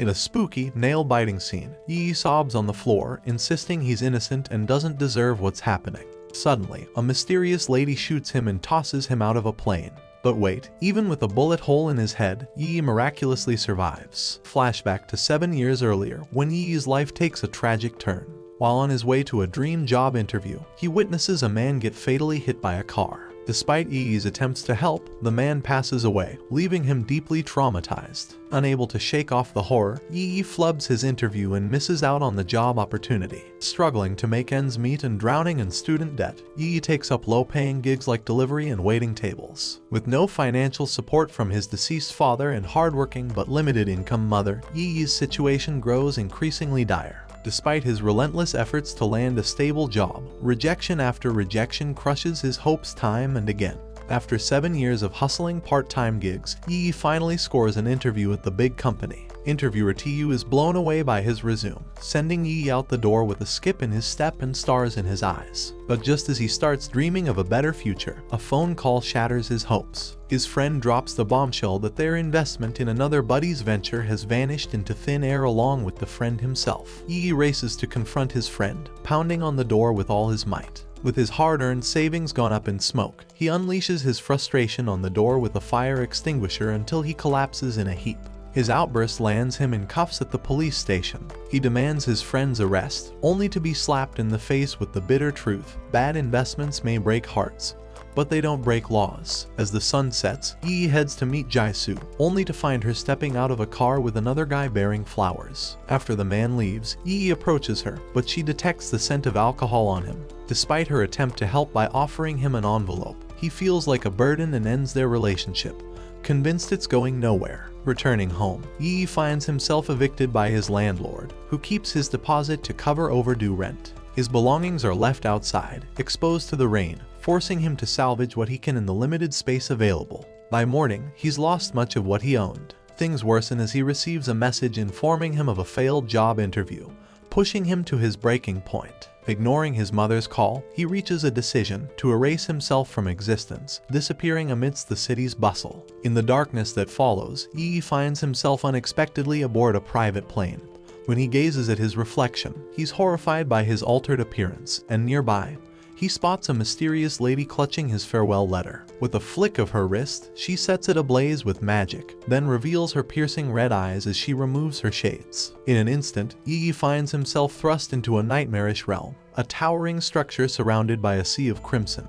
In a spooky, nail-biting scene, Yi sobs on the floor, insisting he's innocent and doesn't deserve what's happening. Suddenly, a mysterious lady shoots him and tosses him out of a plane. But wait, even with a bullet hole in his head, Yi miraculously survives. Flashback to 7 years earlier, when Yi's life takes a tragic turn. While on his way to a dream job interview, he witnesses a man get fatally hit by a car. Despite Yi's attempts to help, the man passes away, leaving him deeply traumatized. Unable to shake off the horror, Yi flubs his interview and misses out on the job opportunity. Struggling to make ends meet and drowning in student debt, Yi takes up low-paying gigs like delivery and waiting tables. With no financial support from his deceased father and hardworking but limited income mother, Yi's situation grows increasingly dire. Despite his relentless efforts to land a stable job, rejection after rejection crushes his hopes time and again. After 7 years of hustling part-time gigs, Yi finally scores an interview at the big company. Interviewer Tu is blown away by his resume, sending Yi out the door with a skip in his step and stars in his eyes. But just as he starts dreaming of a better future, a phone call shatters his hopes. His friend drops the bombshell that their investment in another buddy's venture has vanished into thin air along with the friend himself. Yi races to confront his friend, pounding on the door with all his might. With his hard-earned savings gone up in smoke, he unleashes his frustration on the door with a fire extinguisher until he collapses in a heap. His outburst lands him in cuffs at the police station. He demands his friend's arrest, only to be slapped in the face with the bitter truth: bad investments may break hearts, but they don't break laws. As the sun sets, Yi heads to meet Jaisu, only to find her stepping out of a car with another guy bearing flowers. After the man leaves, Yi approaches her, but she detects the scent of alcohol on him. Despite her attempt to help by offering him an envelope, he feels like a burden and ends their relationship, convinced it's going nowhere. Returning home, Yi finds himself evicted by his landlord, who keeps his deposit to cover overdue rent. His belongings are left outside, exposed to the rain, forcing him to salvage what he can in the limited space available. By morning, he's lost much of what he owned. Things worsen as he receives a message informing him of a failed job interview, pushing him to his breaking point. Ignoring his mother's call, he reaches a decision to erase himself from existence, disappearing amidst the city's bustle. In the darkness that follows, Yi finds himself unexpectedly aboard a private plane. When he gazes at his reflection, he's horrified by his altered appearance, and nearby, he spots a mysterious lady clutching his farewell letter. With a flick of her wrist, she sets it ablaze with magic, then reveals her piercing red eyes as she removes her shades. In an instant, Yi finds himself thrust into a nightmarish realm, a towering structure surrounded by a sea of crimson,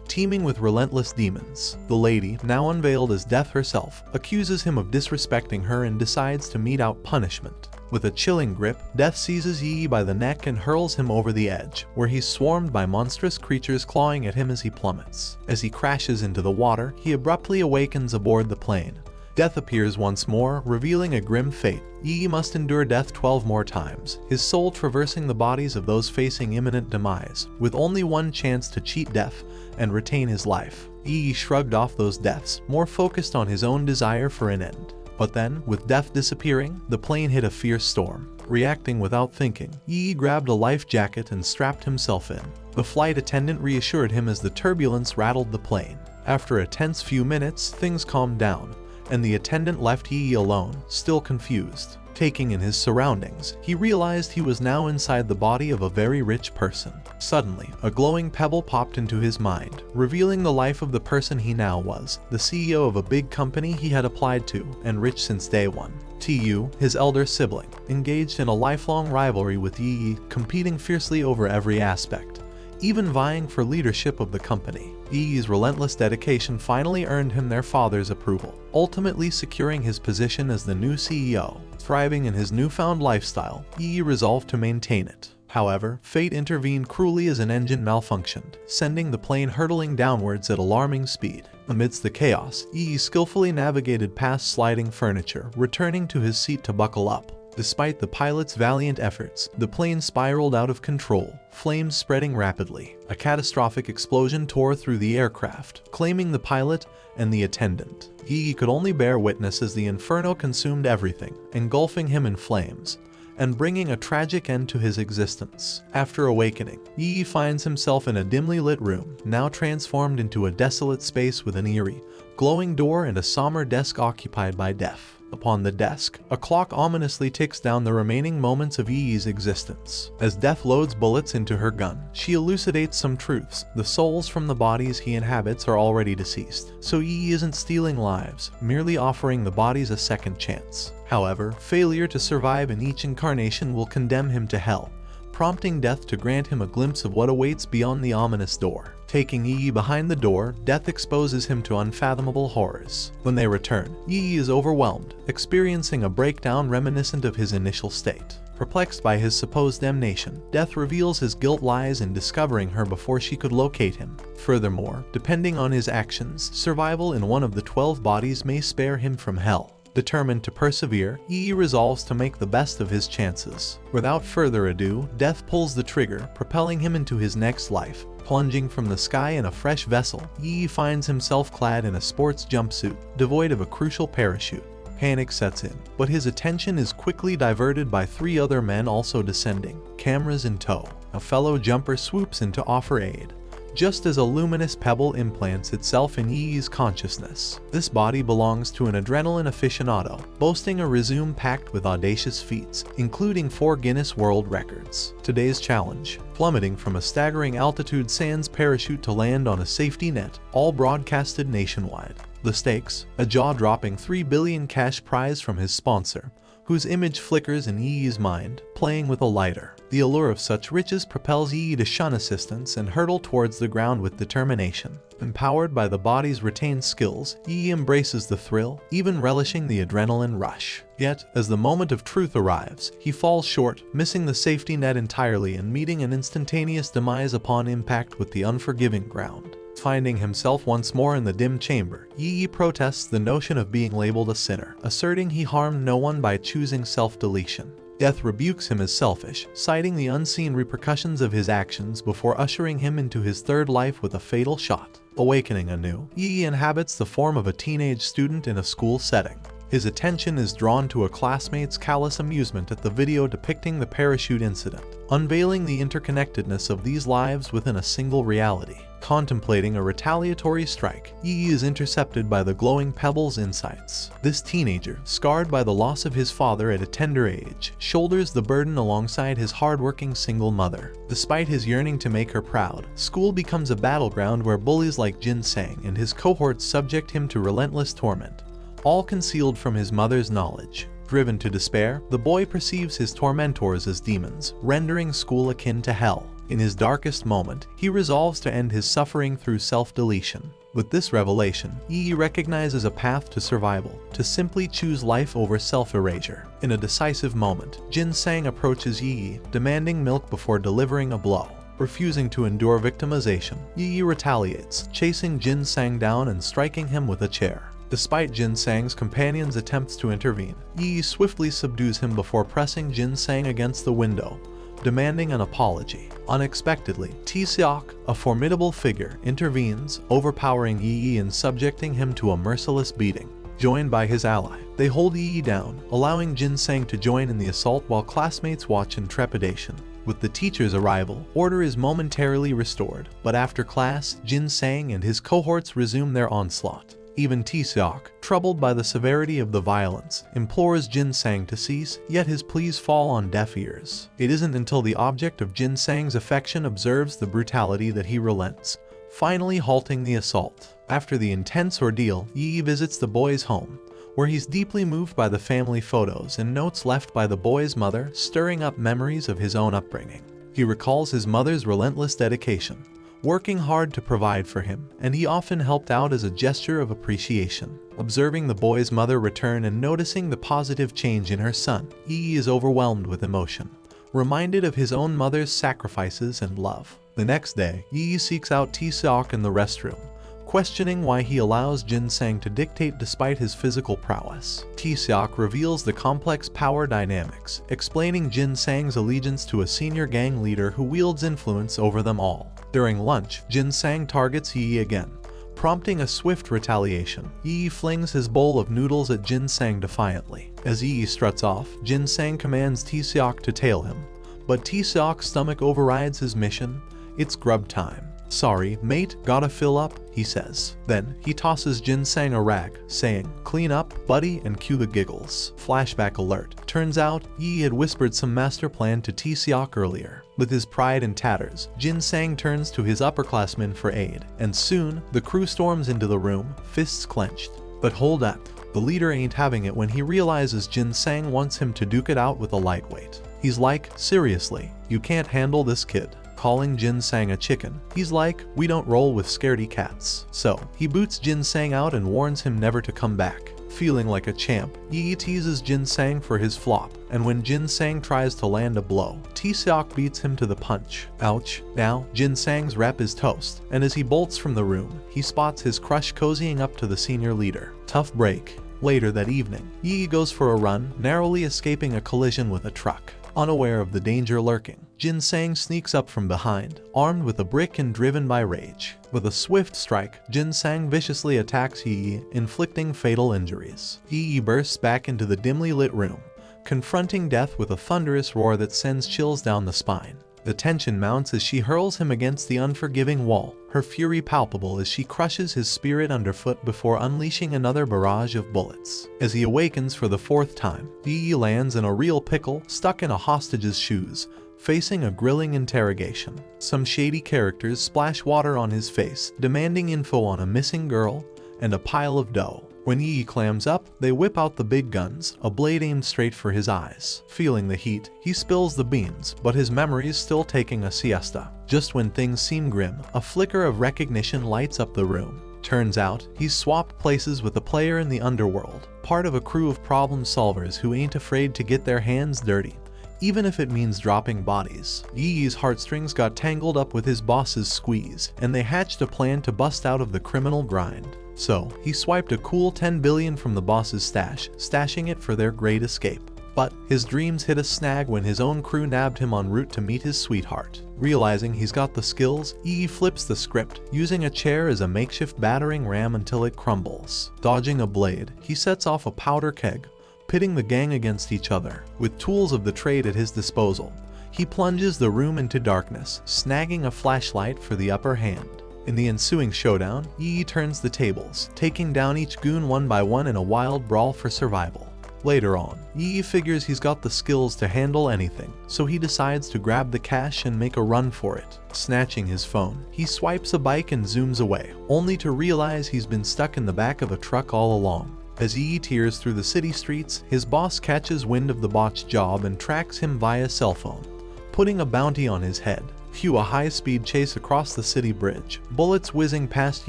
teeming with relentless demons. The lady, now unveiled as Death herself, accuses him of disrespecting her and decides to mete out punishment. With a chilling grip, Death seizes Yi by the neck and hurls him over the edge, where he's swarmed by monstrous creatures clawing at him as he plummets. As he crashes into the water, he abruptly awakens aboard the plane. Death appears once more, revealing a grim fate. Yi must endure death 12 more times, his soul traversing the bodies of those facing imminent demise, with only one chance to cheat death and retain his life. Yi shrugged off those deaths, more focused on his own desire for an end. But then, with death disappearing, the plane hit a fierce storm. Reacting without thinking, Yi grabbed a life jacket and strapped himself in. The flight attendant reassured him as the turbulence rattled the plane. After a tense few minutes, things calmed down, and the attendant left Yi alone, still confused. Taking in his surroundings, he realized he was now inside the body of a very rich person. Suddenly, a glowing pebble popped into his mind, revealing the life of the person he now was, the CEO of a big company he had applied to, and rich since day one. Tu, his elder sibling, engaged in a lifelong rivalry with Yi, competing fiercely over every aspect, even vying for leadership of the company. Yi's relentless dedication finally earned him their father's approval, ultimately securing his position as the new CEO. Thriving in his newfound lifestyle, Yi resolved to maintain it. However, fate intervened cruelly as an engine malfunctioned, sending the plane hurtling downwards at alarming speed. Amidst the chaos, Yi skillfully navigated past sliding furniture, returning to his seat to buckle up. Despite the pilot's valiant efforts, the plane spiraled out of control, flames spreading rapidly. A catastrophic explosion tore through the aircraft, claiming the pilot and the attendant. Yi could only bear witness as the inferno consumed everything, engulfing him in flames, and bringing a tragic end to his existence. After awakening, Yi finds himself in a dimly lit room, now transformed into a desolate space with an eerie, glowing door and a somber desk occupied by Death. Upon the desk, a clock ominously ticks down the remaining moments of Yi's existence. As Death loads bullets into her gun, she elucidates some truths. The souls from the bodies he inhabits are already deceased, so Yi isn't stealing lives, merely offering the bodies a second chance. However, failure to survive in each incarnation will condemn him to hell, prompting Death to grant him a glimpse of what awaits beyond the ominous door. Taking Yi behind the door, Death exposes him to unfathomable horrors. When they return, Yi is overwhelmed, experiencing a breakdown reminiscent of his initial state. Perplexed by his supposed damnation, Death reveals his guilt lies in discovering her before she could locate him. Furthermore, depending on his actions, survival in one of the 12 bodies may spare him from hell. Determined to persevere, Yi resolves to make the best of his chances. Without further ado, Death pulls the trigger, propelling him into his next life. Plunging from the sky in a fresh vessel, Yi finds himself clad in a sports jumpsuit, devoid of a crucial parachute. Panic sets in, but his attention is quickly diverted by 3 other men also descending, cameras in tow. A fellow jumper swoops in to offer aid, just as a luminous pebble implants itself in Yi's consciousness. This body belongs to an adrenaline aficionado, boasting a resume packed with audacious feats, including 4 Guinness World Records. Today's challenge: plummeting from a staggering altitude sans parachute to land on a safety net, all broadcasted nationwide. The stakes: a jaw-dropping 3 billion cash prize from his sponsor, whose image flickers in Yi's mind, playing with a lighter. The allure of such riches propels Yi to shun assistance and hurtle towards the ground with determination. Empowered by the body's retained skills, Yi embraces the thrill, even relishing the adrenaline rush. Yet, as the moment of truth arrives, he falls short, missing the safety net entirely and meeting an instantaneous demise upon impact with the unforgiving ground. Finding himself once more in the dim chamber, Yi protests the notion of being labeled a sinner, asserting he harmed no one by choosing self-deletion. Death rebukes him as selfish, citing the unseen repercussions of his actions before ushering him into his third life with a fatal shot. Awakening anew, Yi inhabits the form of a teenage student in a school setting. His attention is drawn to a classmate's callous amusement at the video depicting the parachute incident, unveiling the interconnectedness of these lives within a single reality. Contemplating a retaliatory strike, Yi is intercepted by the glowing pebble's insights. This teenager, scarred by the loss of his father at a tender age, shoulders the burden alongside his hardworking single mother. Despite his yearning to make her proud, school becomes a battleground where bullies like Jin Sang and his cohorts subject him to relentless torment, all concealed from his mother's knowledge. Driven to despair, the boy perceives his tormentors as demons, rendering school akin to hell. In his darkest moment, he resolves to end his suffering through self-deletion. With this revelation, Yi recognizes a path to survival, to simply choose life over self-erasure. In a decisive moment, Jin Sang approaches Yi, demanding milk before delivering a blow. Refusing to endure victimization, Yi retaliates, chasing Jin Sang down and striking him with a chair. Despite Jin Sang's companion's attempts to intervene, Yi swiftly subdues him before pressing Jin Sang against the window, demanding an apology. Unexpectedly, T-Seok, a formidable figure, intervenes, overpowering Yi and subjecting him to a merciless beating. Joined by his ally, they hold Yi down, allowing Jin Sang to join in the assault while classmates watch in trepidation. With the teacher's arrival, order is momentarily restored, but after class, Jin Sang and his cohorts resume their onslaught. Even T-Seok, troubled by the severity of the violence, implores Jin Sang to cease, yet his pleas fall on deaf ears. It isn't until the object of Jin Sang's affection observes the brutality that he relents, finally halting the assault. After the intense ordeal, Yi visits the boy's home, where he's deeply moved by the family photos and notes left by the boy's mother, stirring up memories of his own upbringing. He recalls his mother's relentless dedication, working hard to provide for him, and he often helped out as a gesture of appreciation. Observing the boy's mother return and noticing the positive change in her son, Yi is overwhelmed with emotion, reminded of his own mother's sacrifices and love. The next day, Yi seeks out T-Seok in the restroom, questioning why he allows Jin Sang to dictate despite his physical prowess. T-Seok reveals the complex power dynamics, explaining Jin Sang's allegiance to a senior gang leader who wields influence over them all. During lunch, Jin Sang targets Yi again, prompting a swift retaliation. Yi flings his bowl of noodles at Jin Sang defiantly. As Yi struts off, Jin Sang commands T-Seok to tail him, but T-Seok's stomach overrides his mission. It's grub time. "Sorry, mate, gotta fill up," he says. Then, he tosses Jin-sang a rag, saying, "Clean up, buddy," and cue the giggles. Flashback alert. Turns out, Yi had whispered some master plan to Tae-seok earlier. With his pride in tatters, Jin-sang turns to his upperclassmen for aid, and soon, the crew storms into the room, fists clenched. But hold up. The leader ain't having it when he realizes Jin-sang wants him to duke it out with a lightweight. He's like, "Seriously, you can't handle this kid." Calling Jin-sang a chicken, he's like, "We don't roll with scaredy cats." So, he boots Jin-sang out and warns him never to come back. Feeling like a champ, Yi teases Jin-sang for his flop, and when Jin-sang tries to land a blow, Tae-seok beats him to the punch. Ouch. Now, Jin-sang's rep is toast, and as he bolts from the room, he spots his crush cozying up to the senior leader. Tough break. Later that evening, Yi goes for a run, narrowly escaping a collision with a truck. Unaware of the danger lurking, Jin-sang sneaks up from behind, armed with a brick and driven by rage. With a swift strike, Jin-sang viciously attacks Yi, inflicting fatal injuries. Yi bursts back into the dimly lit room, confronting death with a thunderous roar that sends chills down the spine. The tension mounts as she hurls him against the unforgiving wall, her fury palpable as she crushes his spirit underfoot before unleashing another barrage of bullets. As he awakens for the fourth time, Yi lands in a real pickle, stuck in a hostage's shoes, facing a grilling interrogation. Some shady characters splash water on his face, demanding info on a missing girl and a pile of dough. When Yi clams up, they whip out the big guns, a blade aimed straight for his eyes. Feeling the heat, he spills the beans, but his memory is still taking a siesta. Just when things seem grim, a flicker of recognition lights up the room. Turns out, he's swapped places with a player in the underworld, part of a crew of problem solvers who ain't afraid to get their hands dirty, even if it means dropping bodies. Yi's heartstrings got tangled up with his boss's squeeze, and they hatched a plan to bust out of the criminal grind. So, he swiped a cool 10 billion from the boss's stash, stashing it for their great escape. But his dreams hit a snag when his own crew nabbed him en route to meet his sweetheart. Realizing he's got the skills, Yi flips the script, using a chair as a makeshift battering ram until it crumbles. Dodging a blade, he sets off a powder keg, pitting the gang against each other. With tools of the trade at his disposal, he plunges the room into darkness, snagging a flashlight for the upper hand. In the ensuing showdown, Yi turns the tables, taking down each goon one by one in a wild brawl for survival. Later on, Yi figures he's got the skills to handle anything, so he decides to grab the cash and make a run for it. Snatching his phone, he swipes a bike and zooms away, only to realize he's been stuck in the back of a truck all along. As Yi tears through the city streets, his boss catches wind of the botched job and tracks him via cell phone, putting a bounty on his head. Cue a high-speed chase across the city bridge, bullets whizzing past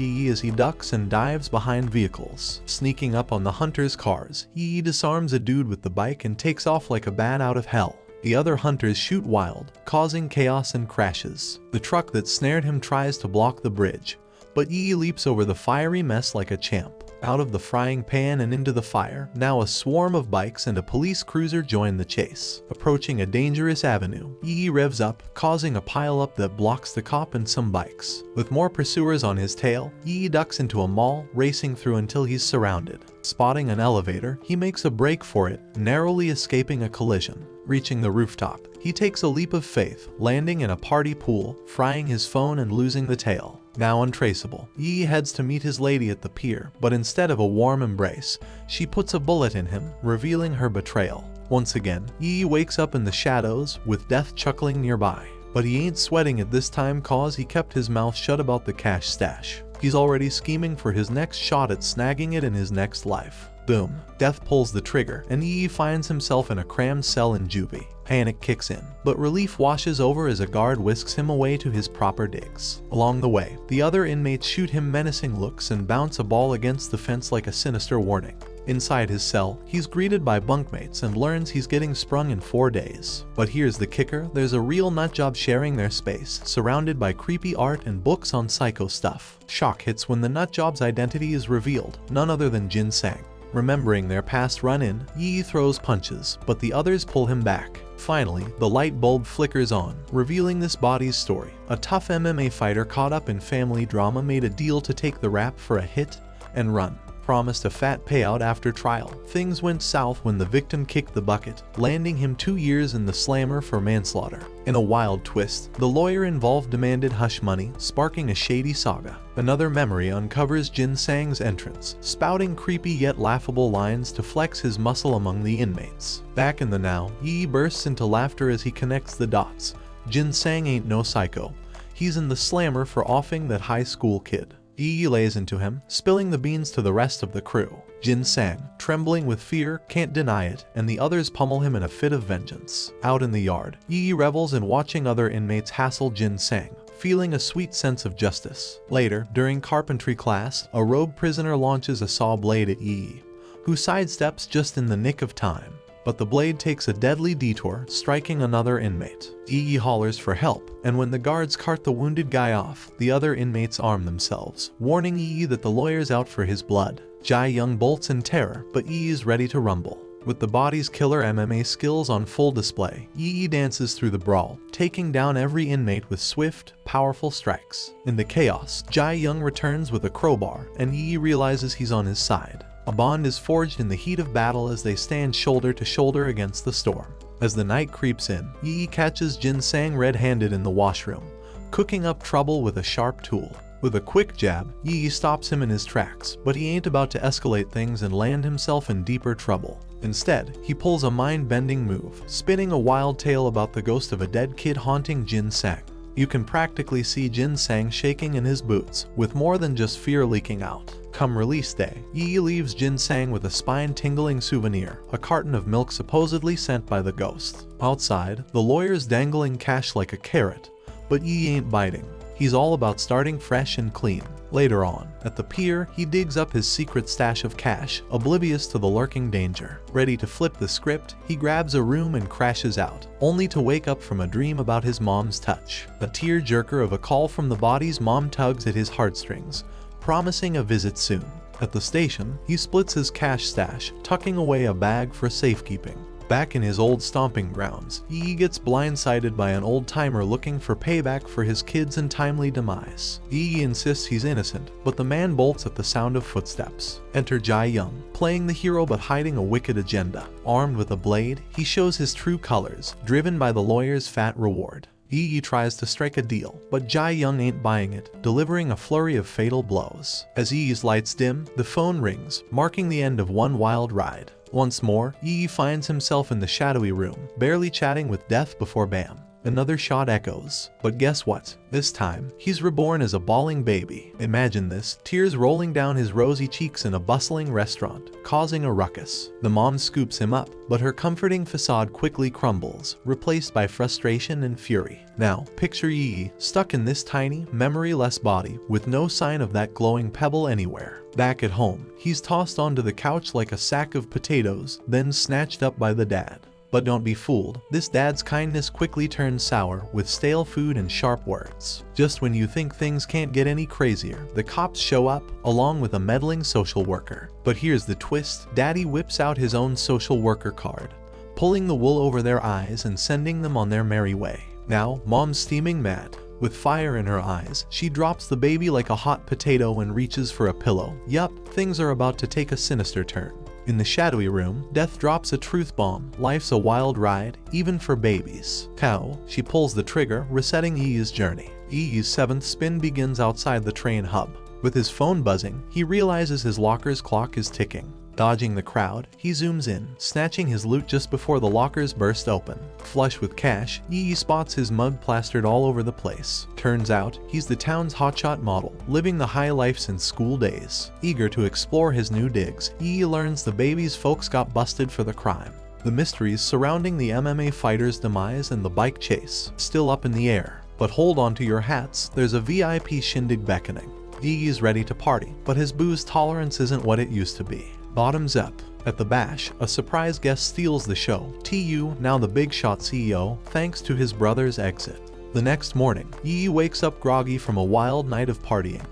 Yi as he ducks and dives behind vehicles. Sneaking up on the hunters' cars, Yi disarms a dude with the bike and takes off like a bat out of hell. The other hunters shoot wild, causing chaos and crashes. The truck that snared him tries to block the bridge, but Yi leaps over the fiery mess like a champ. Out of the frying pan and into the fire, now a swarm of bikes and a police cruiser join the chase. Approaching a dangerous avenue, Yi revs up, causing a pileup that blocks the cop and some bikes. With more pursuers on his tail, Yi ducks into a mall, racing through until he's surrounded. Spotting an elevator, he makes a break for it, narrowly escaping a collision. Reaching the rooftop, he takes a leap of faith, landing in a party pool, frying his phone and losing the tail. Now untraceable, Yi heads to meet his lady at the pier, but instead of a warm embrace, she puts a bullet in him, revealing her betrayal. Once again, Yi wakes up in the shadows, with death chuckling nearby. But he ain't sweating at this time cause he kept his mouth shut about the cash stash. He's already scheming for his next shot at snagging it in his next life. Boom. Death pulls the trigger, and Yi finds himself in a crammed cell in juvie. Panic kicks in, but relief washes over as a guard whisks him away to his proper digs. Along the way, the other inmates shoot him menacing looks and bounce a ball against the fence like a sinister warning. Inside his cell, he's greeted by bunkmates and learns he's getting sprung in 4 days. But here's the kicker, there's a real nutjob sharing their space, surrounded by creepy art and books on psycho stuff. Shock hits when the nutjob's identity is revealed, none other than Jin-sang. Remembering their past run-in, Yi throws punches, but the others pull him back. Finally, the light bulb flickers on, revealing this body's story. A tough MMA fighter caught up in family drama made a deal to take the rap for a hit and run. promised a fat payout after trial. Things went south when the victim kicked the bucket, landing him 2 years in the slammer for manslaughter. In a wild twist, the lawyer involved demanded hush money, sparking a shady saga. Another memory uncovers Jin Sang's entrance, spouting creepy yet laughable lines to flex his muscle among the inmates. Back in the now, Yi bursts into laughter as he connects the dots. Jin Sang ain't no psycho. He's in the slammer for offing that high school kid. Yi lays into him, spilling the beans to the rest of the crew. Jin Sang, trembling with fear, can't deny it, and the others pummel him in a fit of vengeance. Out in the yard, Yi revels in watching other inmates hassle Jin Sang, feeling a sweet sense of justice. Later, during carpentry class, a rogue prisoner launches a saw blade at Yi, who sidesteps just in the nick of time. But the blade takes a deadly detour, striking another inmate. Yi hollers for help, and when the guards cart the wounded guy off, the other inmates arm themselves, warning Yi that the lawyer's out for his blood. Jai Young bolts in terror, but Yi is ready to rumble. With the body's killer MMA skills on full display, Yi dances through the brawl, taking down every inmate with swift, powerful strikes. In the chaos, Jai Young returns with a crowbar, and Yi realizes he's on his side. A bond is forged in the heat of battle as they stand shoulder to shoulder against the storm. As the night creeps in, Yi catches Jin Sang red-handed in the washroom, cooking up trouble with a sharp tool. With a quick jab, Yi stops him in his tracks, but he ain't about to escalate things and land himself in deeper trouble. Instead, he pulls a mind-bending move, spinning a wild tale about the ghost of a dead kid haunting Jin Sang. You can practically see Jin Sang shaking in his boots, with more than just fear leaking out. Come release day, Yi leaves Jin Sang with a spine-tingling souvenir, a carton of milk supposedly sent by the ghost. Outside, the lawyer's dangling cash like a carrot, but Yi ain't biting. He's all about starting fresh and clean. Later on, at the pier, he digs up his secret stash of cash, oblivious to the lurking danger. Ready to flip the script, he grabs a room and crashes out, only to wake up from a dream about his mom's touch. A tear-jerker of a call from the body's mom tugs at his heartstrings, promising a visit soon. At the station, he splits his cash stash, tucking away a bag for safekeeping. Back in his old stomping grounds, Yi gets blindsided by an old-timer looking for payback for his kid's untimely demise. Yi insists he's innocent, but the man bolts at the sound of footsteps. Enter Jai Young, playing the hero but hiding a wicked agenda. Armed with a blade, he shows his true colors, driven by the lawyer's fat reward. Yi tries to strike a deal, but Jai Young ain't buying it, delivering a flurry of fatal blows. As Yi's lights dim, the phone rings, marking the end of one wild ride. Once more, Yi finds himself in the shadowy room, barely chatting with death before bam. Another shot echoes. But guess what? This time, he's reborn as a bawling baby. Imagine this, tears rolling down his rosy cheeks in a bustling restaurant, causing a ruckus. The mom scoops him up, but her comforting facade quickly crumbles, replaced by frustration and fury. Now, picture Yi, stuck in this tiny, memory-less body, with no sign of that glowing pebble anywhere. Back at home, he's tossed onto the couch like a sack of potatoes, then snatched up by the dad. But don't be fooled, this dad's kindness quickly turns sour with stale food and sharp words. Just when you think things can't get any crazier, the cops show up, along with a meddling social worker. But here's the twist, Daddy whips out his own social worker card, pulling the wool over their eyes and sending them on their merry way. Now, Mom's steaming mad. With fire in her eyes, she drops the baby like a hot potato and reaches for a pillow. Yup, things are about to take a sinister turn. In the shadowy room, Death drops a truth bomb. Life's a wild ride, even for babies. Cow, she pulls the trigger, resetting Yi's journey. Yi's seventh spin begins outside the train hub. With his phone buzzing, he realizes his locker's clock is ticking. Dodging the crowd, he zooms in, snatching his loot just before the lockers burst open. Flush with cash, Yi spots his mug plastered all over the place. Turns out, he's the town's hotshot model, living the high life since school days. Eager to explore his new digs, Yi learns the baby's folks got busted for the crime. The mysteries surrounding the MMA fighter's demise and the bike chase, still up in the air. But hold on to your hats, there's a VIP shindig beckoning. Yi is ready to party, but his booze tolerance isn't what it used to be. Bottoms up. At the bash, a surprise guest steals the show. TU, now the big shot CEO, thanks to his brother's exit. The next morning, Yi wakes up groggy from a wild night of partying,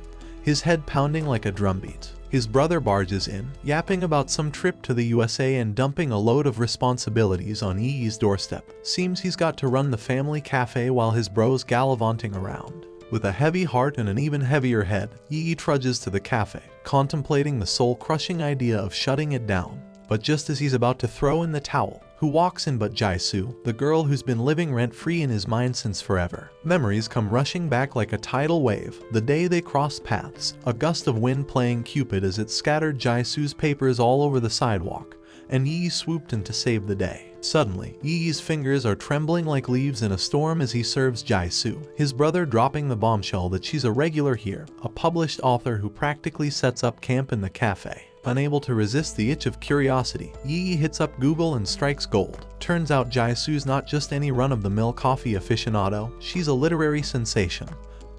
his head pounding like a drumbeat. His brother barges in, yapping about some trip to the USA and dumping a load of responsibilities on Yi's doorstep. Seems he's got to run the family cafe while his bro's gallivanting around. With a heavy heart and an even heavier head, Yi trudges to the cafe, contemplating the soul-crushing idea of shutting it down. But just as he's about to throw in the towel, who walks in but Jaisu, the girl who's been living rent-free in his mind since forever. Memories come rushing back like a tidal wave. The day they crossed paths, a gust of wind playing Cupid as it scattered Jaisu's papers all over the sidewalk, and Yi swooped in to save the day. Suddenly, Yi's fingers are trembling like leaves in a storm as he serves Jaisu, his brother, dropping the bombshell that she's a regular here, a published author who practically sets up camp in the cafe. Unable to resist the itch of curiosity, Yi hits up Google and strikes gold. Turns out Jaisu's not just any run-of-the-mill coffee aficionado, she's a literary sensation,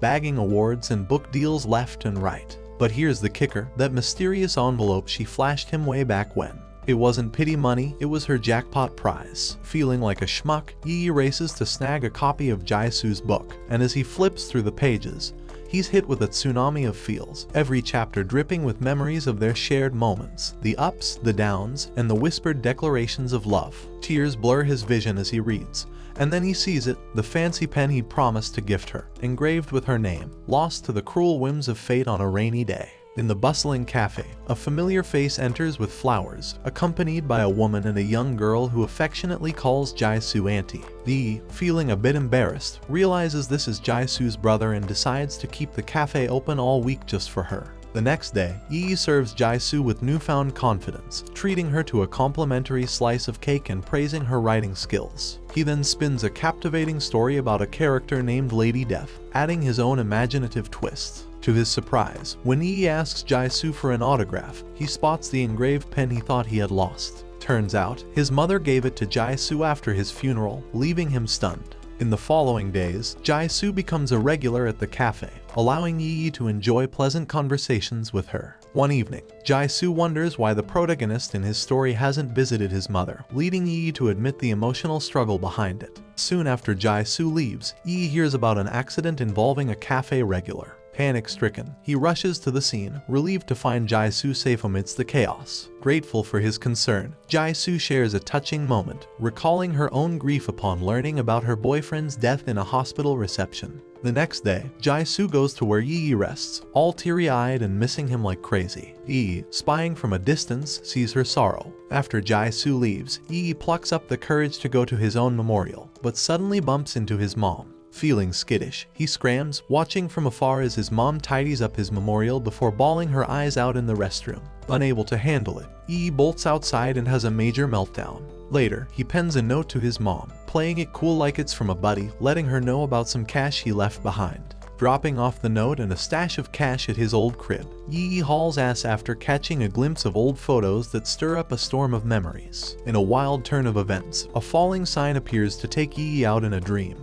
bagging awards and book deals left and right. But here's the kicker, that mysterious envelope she flashed him way back when. It wasn't pity money, it was her jackpot prize. Feeling like a schmuck, Yi races to snag a copy of Jaisu's book, and as he flips through the pages, he's hit with a tsunami of feels, every chapter dripping with memories of their shared moments, the ups, the downs, and the whispered declarations of love. Tears blur his vision as he reads, and then he sees it, the fancy pen he'd promised to gift her, engraved with her name, lost to the cruel whims of fate on a rainy day. In the bustling cafe, a familiar face enters with flowers, accompanied by a woman and a young girl who affectionately calls Jaisu Auntie. Yi, feeling a bit embarrassed, realizes this is Jaisu's brother and decides to keep the cafe open all week just for her. The next day, Yi serves Jaisu with newfound confidence, treating her to a complimentary slice of cake and praising her writing skills. He then spins a captivating story about a character named Lady Death, adding his own imaginative twist. To his surprise, when Yi asks Jaisu for an autograph, he spots the engraved pen he thought he had lost. Turns out, his mother gave it to Jaisu after his funeral, leaving him stunned. In the following days, Jaisu becomes a regular at the cafe, allowing Yi to enjoy pleasant conversations with her. One evening, Jaisu wonders why the protagonist in his story hasn't visited his mother, leading Yi to admit the emotional struggle behind it. Soon after Jaisu leaves, Yi hears about an accident involving a cafe regular. Panic-stricken, he rushes to the scene, relieved to find Jaisu safe amidst the chaos. Grateful for his concern, Jaisu shares a touching moment, recalling her own grief upon learning about her boyfriend's death in a hospital reception. The next day, Jaisu goes to where Yi rests, all teary-eyed and missing him like crazy. Yi, spying from a distance, sees her sorrow. After Jaisu leaves, Yi plucks up the courage to go to his own memorial, but suddenly bumps into his mom. Feeling skittish, he scrams, watching from afar as his mom tidies up his memorial before bawling her eyes out in the restroom. Unable to handle it, Yi bolts outside and has a major meltdown. Later, he pens a note to his mom, playing it cool like it's from a buddy, letting her know about some cash he left behind. Dropping off the note and a stash of cash at his old crib, Yi hauls ass after catching a glimpse of old photos that stir up a storm of memories. In a wild turn of events, a falling sign appears to take Yi out in a dream.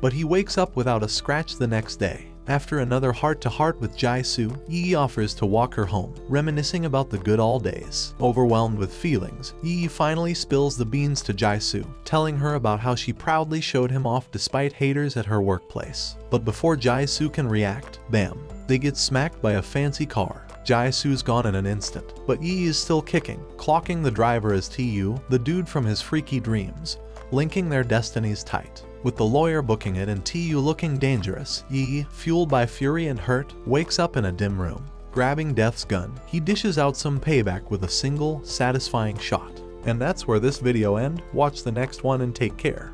But he wakes up without a scratch the next day. After another heart-to-heart with Jaisu, Yi offers to walk her home, reminiscing about the good old days. Overwhelmed with feelings, Yi finally spills the beans to Jaisu, telling her about how she proudly showed him off despite haters at her workplace. But before Jaisu can react, bam, they get smacked by a fancy car. Jaisu's gone in an instant, but Yi is still kicking, clocking the driver as Tu, the dude from his freaky dreams, linking their destinies tight. With the lawyer booking it and Tu looking dangerous, Yi, fueled by fury and hurt, wakes up in a dim room. Grabbing Death's gun, he dishes out some payback with a single, satisfying shot. And that's where this video ends. Watch the next one and take care.